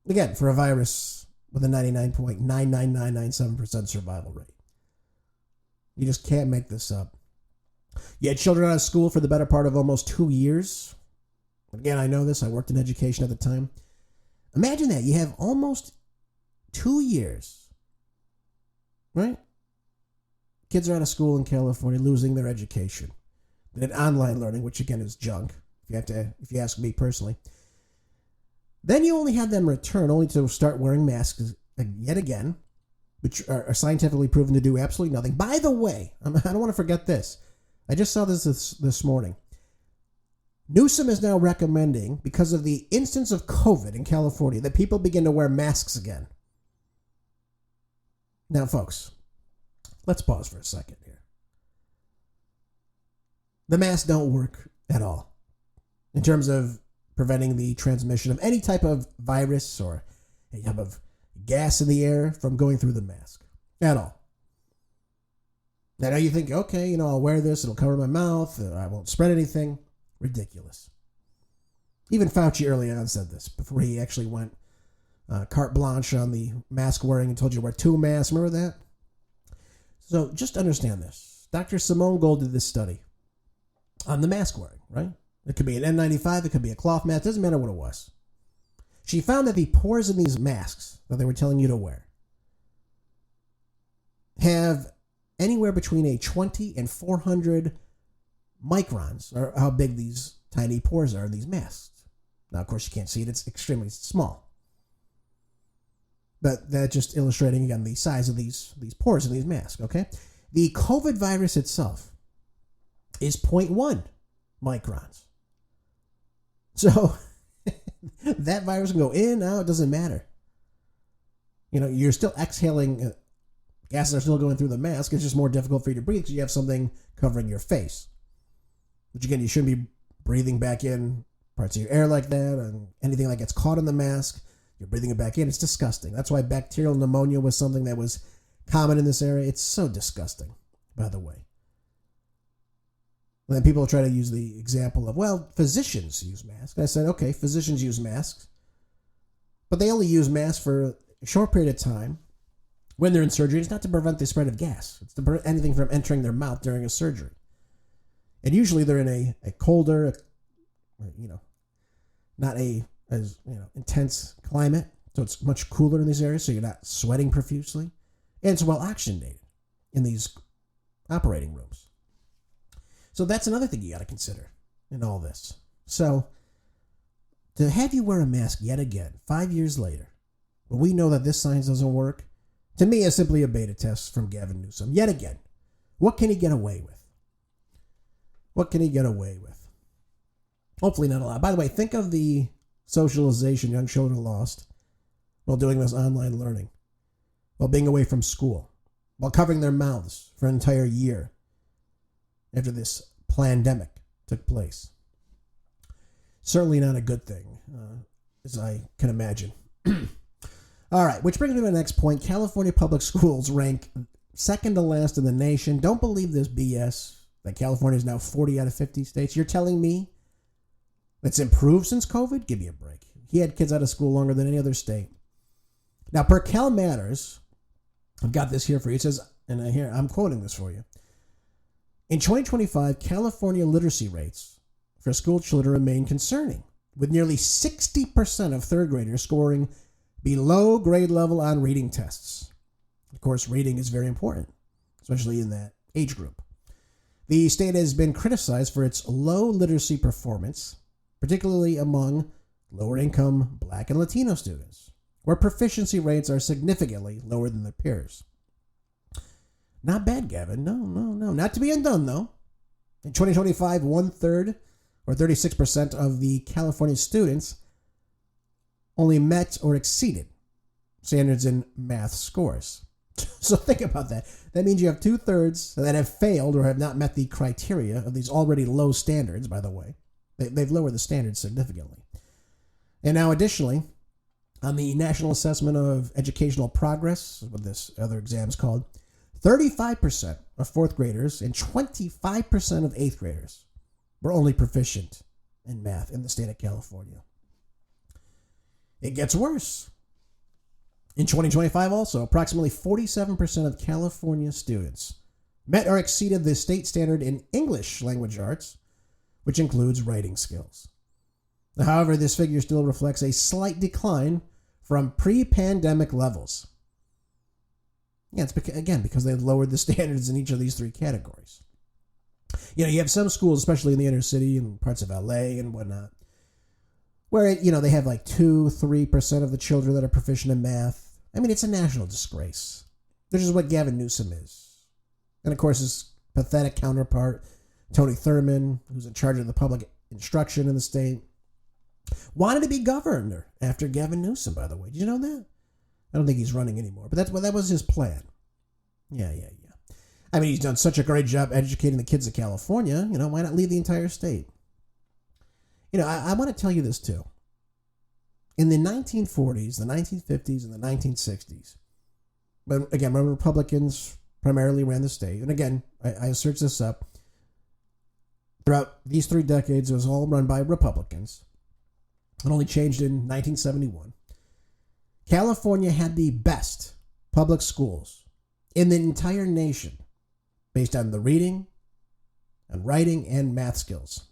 Again, for a virus with a 99.99997% survival rate. You just can't make this up. You had children out of school for the better part of almost 2 years. Again, I know this. I worked in education at the time. Imagine that. You have almost 2 years. Right? Kids are out of school in California, losing their education. They did online learning, which again is junk, if you ask me personally. Then you only had them return, only to start wearing masks yet again, which are scientifically proven to do absolutely nothing. By the way, I don't want to forget this. I just saw this morning. Newsom is now recommending, because of the instance of COVID in California, that people begin to wear masks again. Now, folks, let's pause for a second here. The masks don't work at all in terms of preventing the transmission of any type of virus or any type of gas in the air from going through the mask at all. Now you think, okay, I'll wear this, it'll cover my mouth, I won't spread anything. Ridiculous. Even Fauci early on said this before he actually went carte blanche on the mask wearing and told you to wear 2 masks. Remember that? So just understand this. Dr. Simone Gold did this study on the mask wearing, right? It could be an N95, it could be a cloth mask, doesn't matter what it was. She found that the pores in these masks that they were telling you to wear have anywhere between a 20 and 400 microns, or how big these tiny pores are in these masks. Now, of course, you can't see it. It's extremely small. But that's just illustrating, again, the size of these pores in these masks, okay? The COVID virus itself is 0.1 microns. So that virus can go in, out, it doesn't matter. You're still exhaling, gases are still going through the mask. It's just more difficult for you to breathe because you have something covering your face. Which, again, you shouldn't be breathing back in parts of your air like that, and anything that gets caught in the mask, you're breathing it back in. It's disgusting. That's why bacterial pneumonia was something that was common in this area. It's so disgusting, by the way. And then people try to use the example of, well, physicians use masks. And I said, okay, physicians use masks, but they only use masks for a short period of time when they're in surgery. It's not to prevent the spread of gas. It's to prevent anything from entering their mouth during a surgery. And usually they're in a colder, not as intense climate So it's much cooler in these areas, so you're not sweating profusely. And it's well oxygenated in these operating rooms. So that's another thing you got to consider in all this. So to have you wear a mask yet again, 5 years later, when we know that this science doesn't work, to me is simply a beta test from Gavin Newsom. Yet again, what can he get away with? What can he get away with? Hopefully not a lot. By the way, think of the socialization young children lost while doing this online learning, while being away from school, while covering their mouths for an entire year after this pandemic took place. Certainly not a good thing, as I can imagine. All right, which brings me to the next point. California public schools rank second to last in the nation. Don't believe this BS that California is now 40 out of 50 states. You're telling me it's improved since COVID? Give me a break. He had kids out of school longer than any other state. Now, per Cal Matters, I've got this here for you. It says, and I'm quoting this for you. In 2025, California literacy rates for school children remain concerning, with nearly 60% of third graders scoring below grade level on reading tests. Of course, reading is very important, especially in that age group. The state has been criticized for its low literacy performance, particularly among lower income Black and Latino students, where proficiency rates are significantly lower than their peers. Not bad, Gavin. No. Not to be undone, though. In 2025, 1/3, or 36% of the California students only met or exceeded standards in math scores. So think about that. That means you have 2/3 that have failed or have not met the criteria of these already low standards, by the way. They've lowered the standards significantly. And now, additionally, on the National Assessment of Educational Progress, what this other exam is called, 35% of fourth graders and 25% of eighth graders were only proficient in math in the state of California. It gets worse. In 2025 also, approximately 47% of California students met or exceeded the state standard in English language arts, which includes writing skills. However, this figure still reflects a slight decline from pre-pandemic levels. Yeah, it's because they've lowered the standards in each of these three categories. You have some schools, especially in the inner city and parts of LA and whatnot, where, they have like 2-3% of the children that are proficient in math. I mean, it's a national disgrace. This is what Gavin Newsom is. And of course, his pathetic counterpart, Tony Thurmond, who's in charge of the public instruction in the state, wanted to be governor after Gavin Newsom, by the way. Did you know that? I don't think he's running anymore, but that was his plan. Yeah. I mean, he's done such a great job educating the kids of California. Why not leave the entire state? I want to tell you this too. In the 1940s, the 1950s, and the 1960s, when Republicans primarily ran the state, and again, I searched this up, throughout these 3 decades, it was all run by Republicans. It only changed in 1971. California had the best public schools in the entire nation based on the reading and writing and math skills.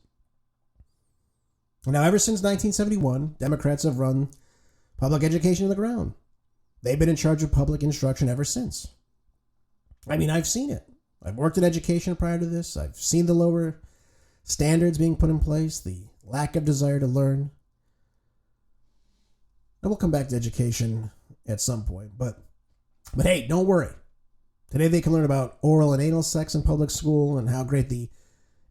Now, ever since 1971, Democrats have run public education to the ground. They've been in charge of public instruction ever since. I mean, I've seen it. I've worked in education prior to this. I've seen the lower standards being put in place, the lack of desire to learn. And we'll come back to education at some point. But hey, don't worry. Today they can learn about oral and anal sex in public school and how great the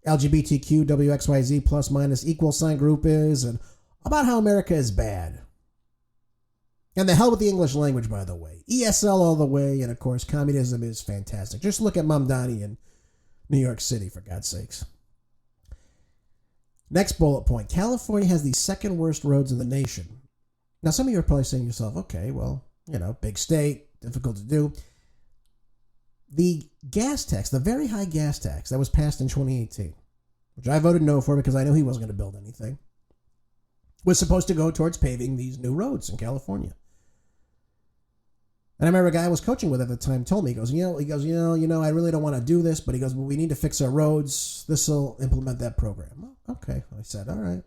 LGBTQ WXYZ plus minus equal sign group is, and about how America is bad. And the hell with the English language, by the way. ESL all the way, and of course, communism is fantastic. Just look at Mamdani in New York City, for God's sakes. Next bullet point. California has the second worst roads in the nation. Now, some of you are probably saying to yourself, okay, well, big state, difficult to do. The gas tax, the very high gas tax that was passed in 2018, which I voted no for because I knew he wasn't going to build anything, was supposed to go towards paving these new roads in California. And I remember a guy I was coaching with at the time told me, he goes, I really don't want to do this, but he goes, well, we need to fix our roads. This will implement that program. Well, okay, I said, all right.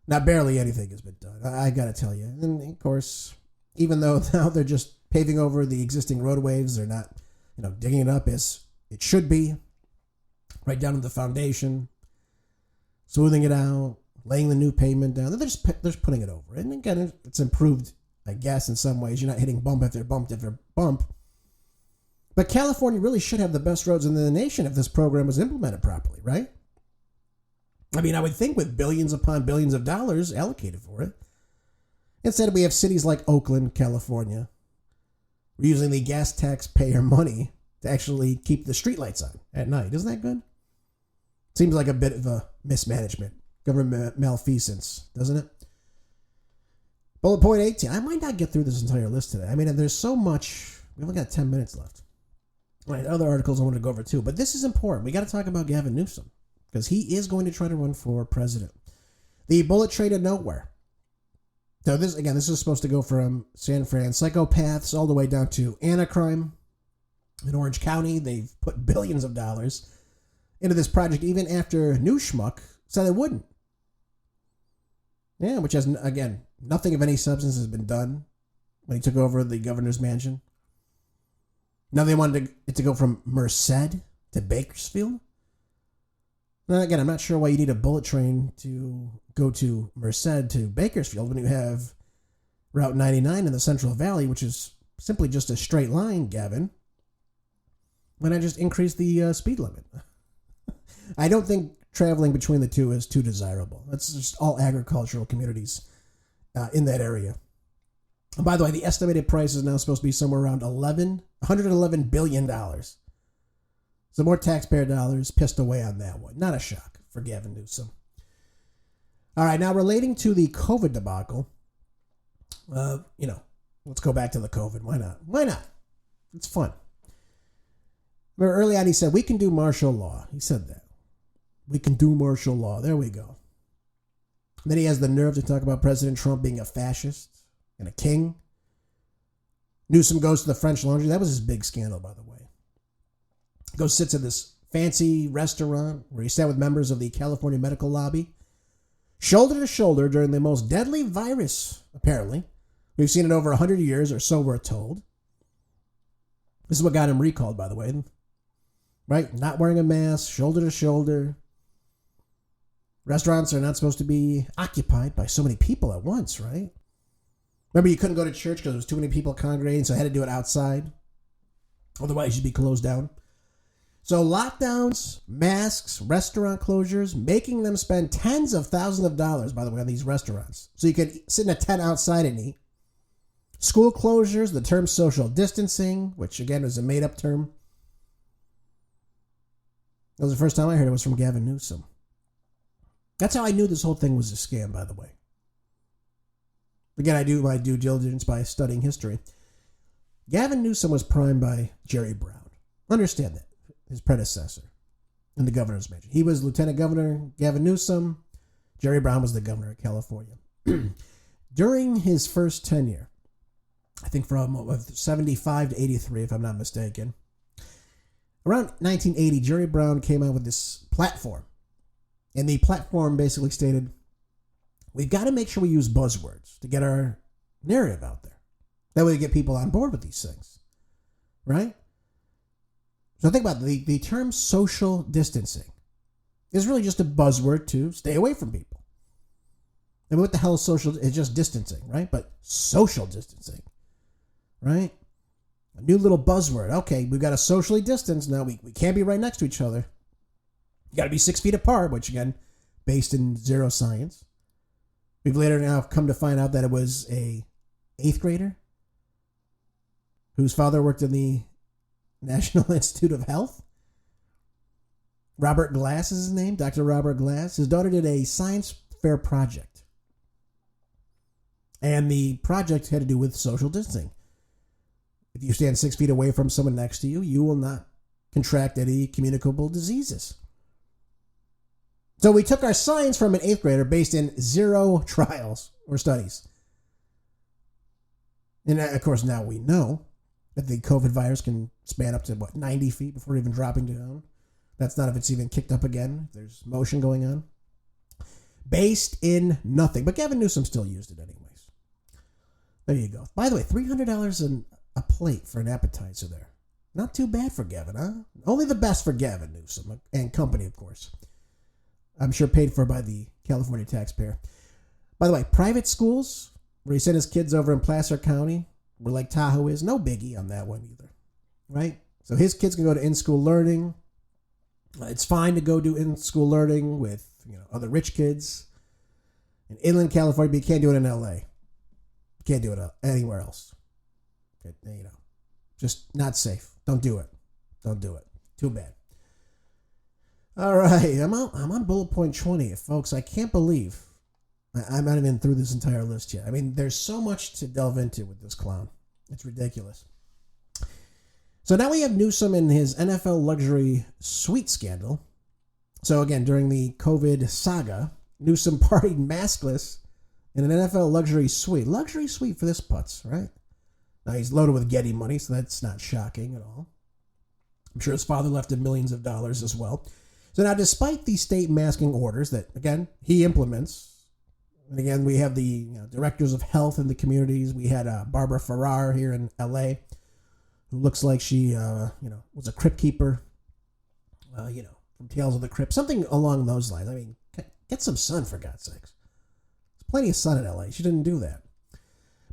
Now, barely anything has been done. I got to tell you. And, of course, even though now they're just paving over the existing roadways, they're not, digging it up as it should be, right down to the foundation, smoothing it out, laying the new pavement down. They're just putting it over. And again, it's improved, I guess, in some ways. You're not hitting bump after bump after bump. But California really should have the best roads in the nation if this program was implemented properly, right? I mean, I would think with billions upon billions of dollars allocated for it. Instead, we have cities like Oakland, California. We're using the gas taxpayer money to actually keep the streetlights on at night. Isn't that good? Seems like a bit of a mismanagement, government malfeasance, doesn't it? Bullet point 18. I might not get through this entire list today. I mean, there's so much. We only got 10 minutes left. Right, other articles I wanted to go over too, but this is important. We got to talk about Gavin Newsom because he is going to try to run for president. The bullet train of nowhere. So this is supposed to go from San Fran psychopaths all the way down to Anacrime in Orange County. They've put billions of dollars into this project even after New Schmuck said it wouldn't. Yeah, which has, again, nothing of any substance has been done when he took over the governor's mansion. Now they wanted it to go from Merced to Bakersfield. Now again, I'm not sure why you need a bullet train to go to Merced to Bakersfield when you have Route 99 in the Central Valley, which is simply just a straight line, Gavin. Why not just increase the speed limit? I don't think traveling between the two is too desirable. That's just all agricultural communities in that area. And by the way, the estimated price is now supposed to be somewhere around $111 billion. So more taxpayer dollars pissed away on that one. Not a shock for Gavin Newsom. All right, now relating to the COVID debacle, let's go back to the COVID. Why not? Why not? It's fun. Remember early on he said, we can do martial law. He said that. We can do martial law. There we go. And then he has the nerve to talk about President Trump being a fascist and a king. Newsom goes to the French Laundry. That was his big scandal, by the way. Goes, sits at this fancy restaurant where he sat with members of the California medical lobby, shoulder to shoulder during the most deadly virus, apparently. We've seen in over 100 years, or so we're told. This is what got him recalled, by the way. Right? Not wearing a mask, shoulder to shoulder. Restaurants are not supposed to be occupied by so many people at once, right? Remember, you couldn't go to church because there was too many people congregating, so I had to do it outside. Otherwise, you'd be closed down. So lockdowns, masks, restaurant closures, making them spend tens of thousands of dollars, by the way, on these restaurants. So you could sit in a tent outside and eat. School closures, the term social distancing, which again is a made-up term. That was the first time I heard it was from Gavin Newsom. That's how I knew this whole thing was a scam, by the way. Again, I do my due diligence by studying history. Gavin Newsom was primed by Jerry Brown. Understand that. His predecessor in the governor's mansion. He was Lieutenant Governor Gavin Newsom. Jerry Brown was the governor of California. During his first tenure, I think from 75 to 83, if I'm not mistaken, around 1980, Jerry Brown came out with this platform. And the platform basically stated, we've got to make sure we use buzzwords to get our narrative out there. That way we get people on board with these things. Right? So think about it. The term social distancing is really just a buzzword to stay away from people. And what the hell is social? It's just distancing, right? But social distancing, right? A new little buzzword. Okay, we've got to socially distance. Now we can't be right next to each other. You got to be 6 feet apart, which again, based in zero science. We've later now come to find out that it was a 8th grader whose father worked in the National Institute of Health. Robert Glass is his name, Dr. Robert Glass. His daughter did a science fair project. And the project had to do with social distancing. If you stand 6 feet away from someone next to you, you will not contract any communicable diseases. So we took our science from an 8th grader based in 0 trials or studies. And of course, now we know that the COVID virus can span up to, 90 feet before even dropping down. That's not if it's even kicked up again. There's motion going on. based in nothing. But Gavin Newsom still used it anyways. There you go. By the way, $300 a plate for an appetizer there. Not too bad for Gavin, huh? Only the best for Gavin Newsom and company, of course. I'm sure paid for by the California taxpayer. By the way, private schools, where he sent his kids over in Placer County, where Lake Tahoe is, no biggie on that one either, right? So his kids can go to in-school learning. It's fine to go do in-school learning with other rich kids in inland California, but you can't do it in LA. You can't do it anywhere else. Just not safe. Don't do it. Don't do it. Too bad. All right, I'm on bullet point 20, folks. I can't believe I'm not even through this entire list yet. I mean, there's so much to delve into with this clown. It's ridiculous. So now we have Newsom in his NFL luxury suite scandal. So again, during the COVID saga, Newsom partied maskless in an NFL luxury suite. Luxury suite for this putz, right? Now he's loaded with Getty money, so that's not shocking at all. I'm sure his father left him millions of dollars as well. So now, despite the state masking orders that, again, he implements, and again, we have the directors of health in the communities. We had Barbara Ferrer here in L.A., who looks like she, was a crypt keeper, from Tales of the Crypt, something along those lines. I mean, get some sun, for God's sakes. There's plenty of sun in L.A. She didn't do that.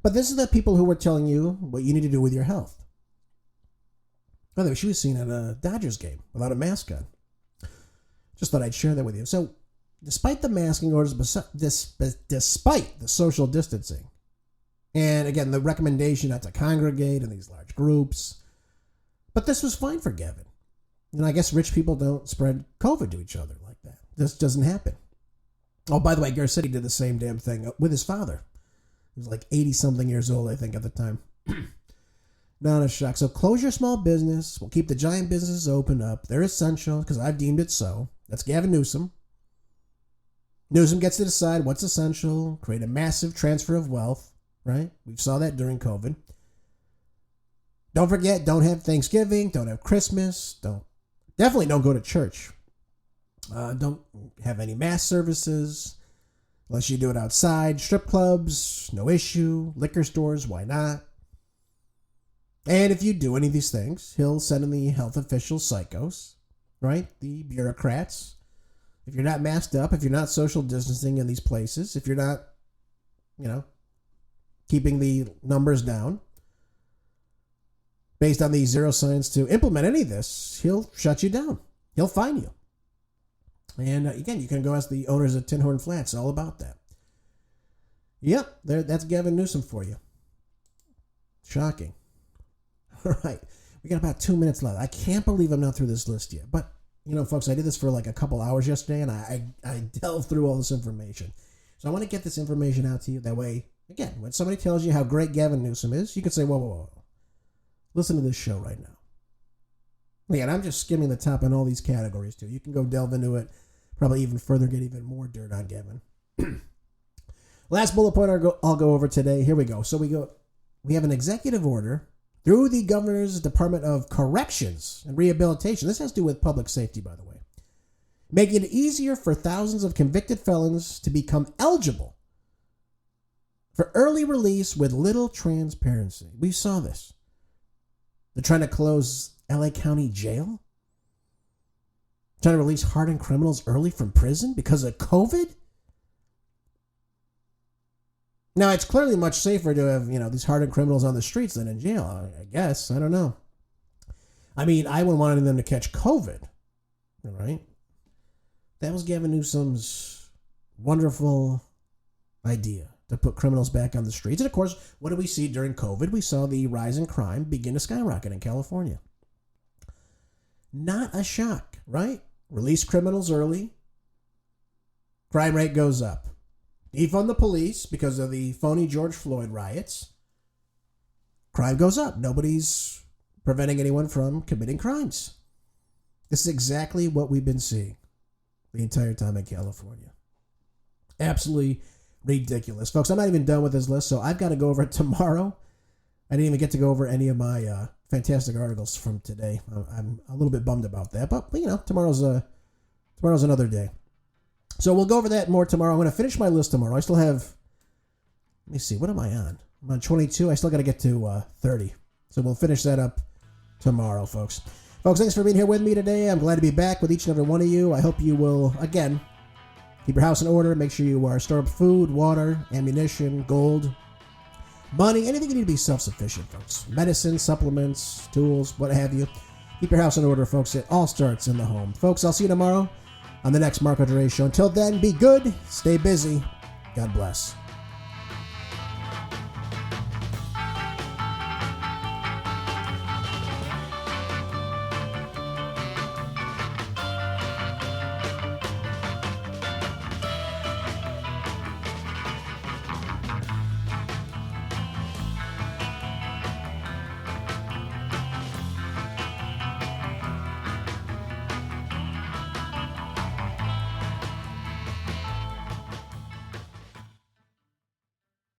But this is the people who were telling you what you need to do with your health. By the way, she was seen at a Dodgers game without a mask on. Just thought I'd share that with you. So, despite the masking orders, despite the social distancing, and again, the recommendation not to congregate in these large groups, but this was fine for Gavin. I guess rich people don't spread COVID to each other like that. This doesn't happen. Oh, by the way, Garcetti did the same damn thing with his father. He was like 80-something years old, I think, at the time. Not a shock. So close your small business. We'll keep the giant businesses open up. They're essential because I've deemed it so. That's Gavin Newsom. Newsom gets to decide what's essential, create a massive transfer of wealth, right? We saw that during COVID. Don't forget, don't have Thanksgiving, don't have Christmas, definitely don't go to church. Don't have any mass services unless you do it outside. Strip clubs, no issue. Liquor stores, why not? And if you do any of these things, he'll send in the health official psychos, right? The bureaucrats. If you're not masked up, if you're not social distancing in these places, if you're not, keeping the numbers down, based on the zero science to implement any of this, he'll shut you down. He'll fine you. And again, you can go ask the owners of Tin Horn Flats all about that. Yep, that's Gavin Newsom for you. Shocking. All right, we got about 2 minutes left. I can't believe I'm not through this list yet. But, folks, I did this for like a couple hours yesterday, and I delved through all this information. So I want to get this information out to you. That way, again, when somebody tells you how great Gavin Newsom is, you can say, whoa. Listen to this show right now. Again, I'm just skimming the top on all these categories, too. You can go delve into it, probably even further, get even more dirt on Gavin. Last bullet point I'll go over today. Here we go. So we have an executive order through the Governor's Department of Corrections and Rehabilitation. This has to do with public safety, by the way. Making it easier for thousands of convicted felons to become eligible for early release with little transparency. We saw this. They're trying to close LA County Jail? Trying to release hardened criminals early from prison because of COVID? Now, it's clearly much safer to have, these hardened criminals on the streets than in jail, I guess. I don't know. I mean, I wouldn't want any of them to catch COVID, all right? That was Gavin Newsom's wonderful idea to put criminals back on the streets. And, of course, what did we see during COVID? We saw the rise in crime begin to skyrocket in California. Not a shock, right? Release criminals early. Crime rate goes up. Defund the police because of the phony George Floyd riots. Crime goes up. Nobody's preventing anyone from committing crimes. This is exactly what we've been seeing the entire time in California. Absolutely ridiculous. Folks, I'm not even done with this list, so I've got to go over it tomorrow. I didn't even get to go over any of my fantastic articles from today. I'm a little bit bummed about that, but tomorrow's another day. So we'll go over that more tomorrow. I'm going to finish my list tomorrow. I still have, let me see, what am I on? I'm on 22. I still got to get to 30. So we'll finish that up tomorrow, folks. Folks, thanks for being here with me today. I'm glad to be back with each and every one of you. I hope you will, again, keep your house in order. Make sure you store up food, water, ammunition, gold, money, anything you need to be self-sufficient, folks. Medicine, supplements, tools, what have you. Keep your house in order, folks. It all starts in the home. Folks, I'll see you tomorrow on the next Marco DeRay Show. Until then, be good, stay busy. God bless.